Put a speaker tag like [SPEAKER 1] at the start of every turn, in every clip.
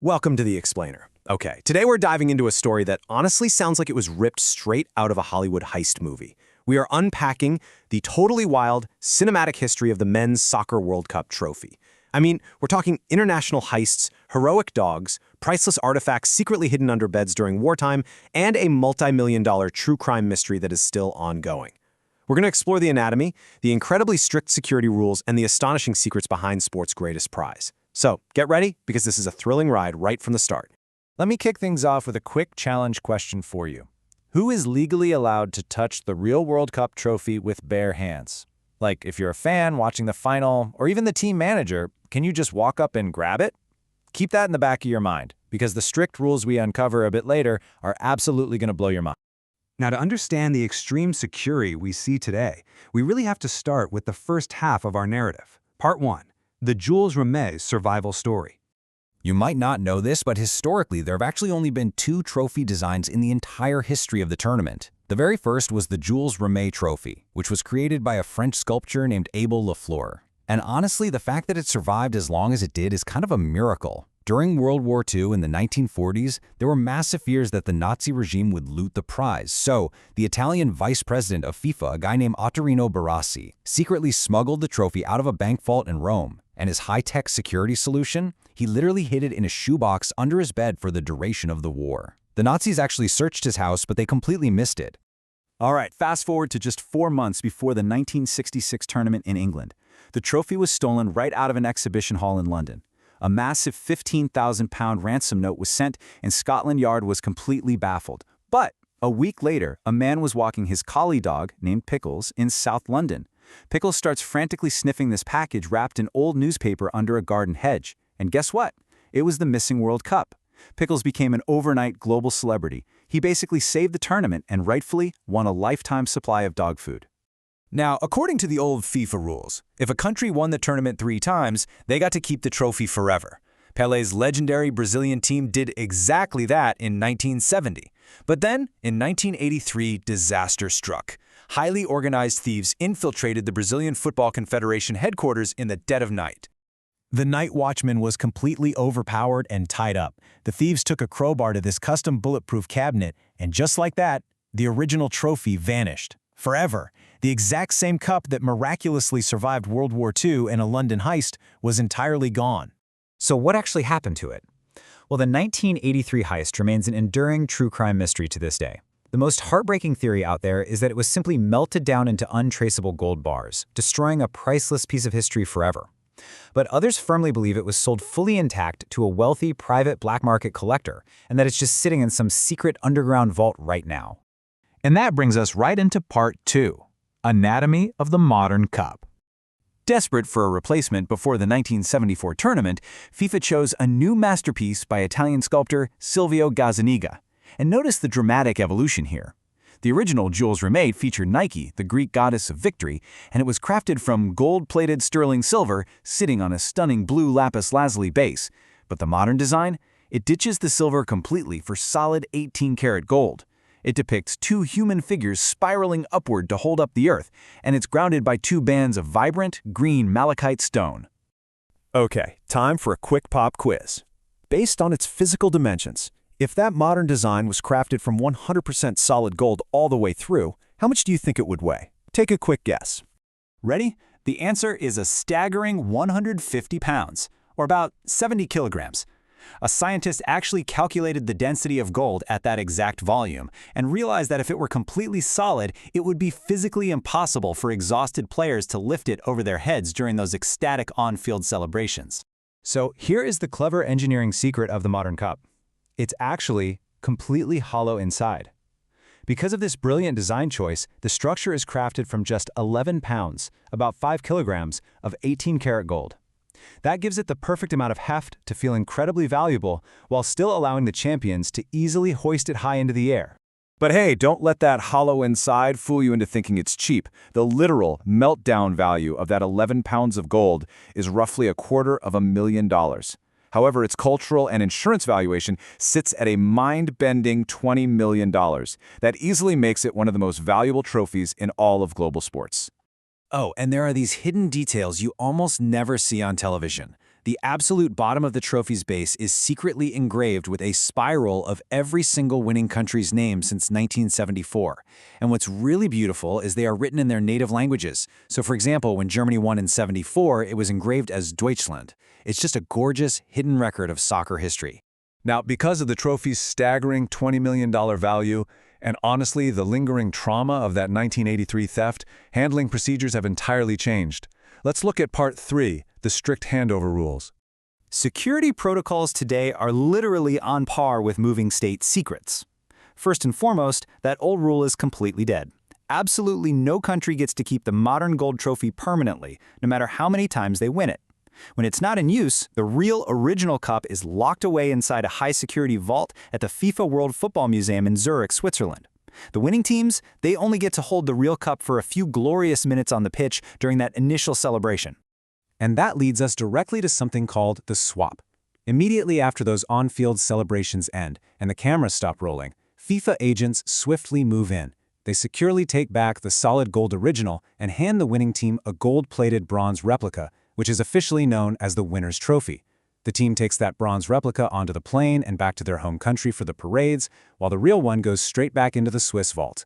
[SPEAKER 1] Welcome to The Explainer. Okay, today we're diving into a story that honestly sounds like it was ripped straight out of a Hollywood heist movie. We are unpacking the totally wild, cinematic history of the Men's Soccer World Cup trophy. I mean, we're talking international heists, heroic dogs, priceless artifacts secretly hidden under beds during wartime, and a multi-million-dollar true crime mystery that is still ongoing. We're going to explore the anatomy, the incredibly strict security rules, and the astonishing secrets behind sport's greatest prize. So, get ready, because this is a thrilling ride right from the start.
[SPEAKER 2] Let me kick things off with a quick challenge question for you. Who is legally allowed to touch the real World Cup trophy with bare hands? Like, if you're a fan watching the final, or even the team manager, can you just walk up and grab it? Keep that in the back of your mind, because the strict rules we uncover a bit later are absolutely going to blow your mind.
[SPEAKER 3] Now, to understand the extreme security we see today, we really have to start with the first half of our narrative. Part 1. The Jules Rimet survival story.
[SPEAKER 2] You might not know this, but historically there have actually only been 2 trophy designs in the entire history of the tournament. The very first was the Jules Rimet trophy, which was created by a French sculptor named Abel Lafleur. And honestly, the fact that it survived as long as it did is kind of a miracle. During World War II in the 1940s, there were massive fears that the Nazi regime would loot the prize, so the Italian vice president of FIFA, a guy named Ottorino Barassi, secretly smuggled the trophy out of a bank vault in Rome, and his high-tech security solution, he literally hid it in a shoebox under his bed for the duration of the war. The Nazis actually searched his house, but they completely missed it.
[SPEAKER 4] All right, fast forward to just 4 months before the 1966 tournament in England. The trophy was stolen right out of an exhibition hall in London. A massive £15,000 ransom note was sent, and Scotland Yard was completely baffled. But a week later, a man was walking his collie dog, named Pickles, in South London. Pickles starts frantically sniffing this package wrapped in old newspaper under a garden hedge. And guess what? It was the missing World Cup. Pickles became an overnight global celebrity. He basically saved the tournament and rightfully won a lifetime supply of dog food.
[SPEAKER 2] Now, according to the old FIFA rules, if a country won the tournament 3 times, they got to keep the trophy forever. Pelé's legendary Brazilian team did exactly that in 1970. But then, in 1983, disaster struck. Highly organized thieves infiltrated the Brazilian Football Confederation headquarters in the dead of night. The night watchman was completely overpowered and tied up. The thieves took a crowbar to this custom bulletproof cabinet, and just like that, the original trophy vanished. Forever. The exact same cup that miraculously survived World War II in a London heist was entirely gone.
[SPEAKER 5] So what actually happened to it? Well, the 1983 heist remains an enduring true crime mystery to this day. The most heartbreaking theory out there is that it was simply melted down into untraceable gold bars, destroying a priceless piece of history forever. But others firmly believe it was sold fully intact to a wealthy private black market collector, and that it's just sitting in some secret underground vault right now.
[SPEAKER 3] And that brings us right into Part 2. Anatomy of the Modern Cup.
[SPEAKER 4] Desperate for a replacement before the 1974 tournament, FIFA chose a new masterpiece by Italian sculptor Silvio Gazzaniga. And notice the dramatic evolution here. The original Jules Rimet featured Nike, the Greek goddess of victory, and it was crafted from gold-plated sterling silver sitting on a stunning blue lapis lazuli base. But the modern design? It ditches the silver completely for solid 18-karat gold. It depicts 2 human figures spiraling upward to hold up the earth, and it's grounded by 2 bands of vibrant, green malachite stone.
[SPEAKER 1] Okay, time for a quick pop quiz. Based on its physical dimensions, if that modern design was crafted from 100% solid gold all the way through, how much do you think it would weigh? Take a quick guess.
[SPEAKER 4] Ready? The answer is a staggering 150 pounds, or about 70 kilograms. A scientist actually calculated the density of gold at that exact volume and realized that if it were completely solid, it would be physically impossible for exhausted players to lift it over their heads during those ecstatic on-field celebrations.
[SPEAKER 2] So here is the clever engineering secret of the modern cup. It's actually completely hollow inside. Because of this brilliant design choice, the structure is crafted from just 11 pounds, about 5 kilograms, of 18-karat gold. That gives it the perfect amount of heft to feel incredibly valuable while still allowing the champions to easily hoist it high into the air.
[SPEAKER 1] But hey, don't let that hollow inside fool you into thinking it's cheap. The literal meltdown value of that 11 pounds of gold is roughly $250,000. However, its cultural and insurance valuation sits at a mind-bending $20 million. That easily makes it one of the most valuable trophies in all of global sports.
[SPEAKER 2] Oh, and there are these hidden details you almost never see on television. The absolute bottom of the trophy's base is secretly engraved with a spiral of every single winning country's name since 1974. And what's really beautiful is they are written in their native languages. So for example, when Germany won in '74, it was engraved as Deutschland. It's just a gorgeous, hidden record of soccer history.
[SPEAKER 6] Now, because of the trophy's staggering $20 million value, and honestly, the lingering trauma of that 1983 theft, handling procedures have entirely changed. Let's look at Part 3, the strict handover rules.
[SPEAKER 5] Security protocols today are literally on par with moving state secrets. First and foremost, that old rule is completely dead. Absolutely no country gets to keep the modern gold trophy permanently, no matter how many times they win it. When it's not in use, the real original cup is locked away inside a high-security vault at the FIFA World Football Museum in Zurich, Switzerland. The winning teams, they only get to hold the real cup for a few glorious minutes on the pitch during that initial celebration.
[SPEAKER 1] And that leads us directly to something called the swap. Immediately after those on-field celebrations end and the cameras stop rolling, FIFA agents swiftly move in. They securely take back the solid gold original and hand the winning team a gold-plated bronze replica, which is officially known as the winner's trophy. The team takes that bronze replica onto the plane and back to their home country for the parades, while the real one goes straight back into the Swiss vault.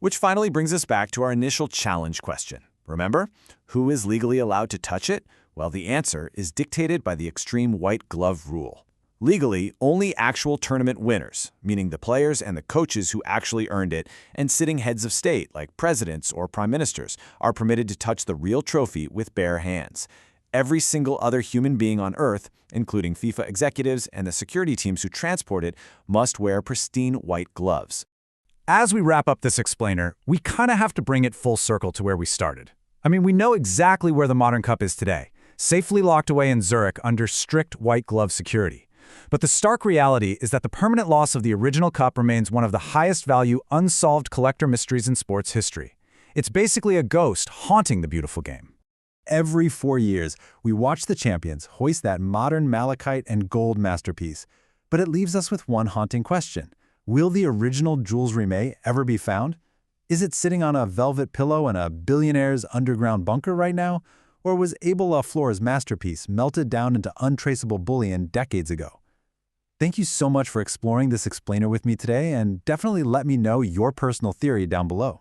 [SPEAKER 4] Which finally brings us back to our initial challenge question. Remember, who is legally allowed to touch it? Well, the answer is dictated by the extreme white glove rule. Legally, only actual tournament winners, meaning the players and the coaches who actually earned it, and sitting heads of state, like presidents or prime ministers, are permitted to touch the real trophy with bare hands. Every single other human being on Earth, including FIFA executives and the security teams who transport it, must wear pristine white gloves.
[SPEAKER 3] As we wrap up this explainer, we kind of have to bring it full circle to where we started. I mean, we know exactly where the modern cup is today, safely locked away in Zurich under strict white glove security. But the stark reality is that the permanent loss of the original cup remains one of the highest value unsolved collector mysteries in sports history. It's basically a ghost haunting the beautiful game.
[SPEAKER 6] Every 4 years, we watch the champions hoist that modern malachite and gold masterpiece. But it leaves us with one haunting question. Will the original Jules Rimet ever be found? Is it sitting on a velvet pillow in a billionaire's underground bunker right now? Or was Abel Lafleur's masterpiece melted down into untraceable bullion decades ago? Thank you so much for exploring this explainer with me today, and definitely let me know your personal theory down below.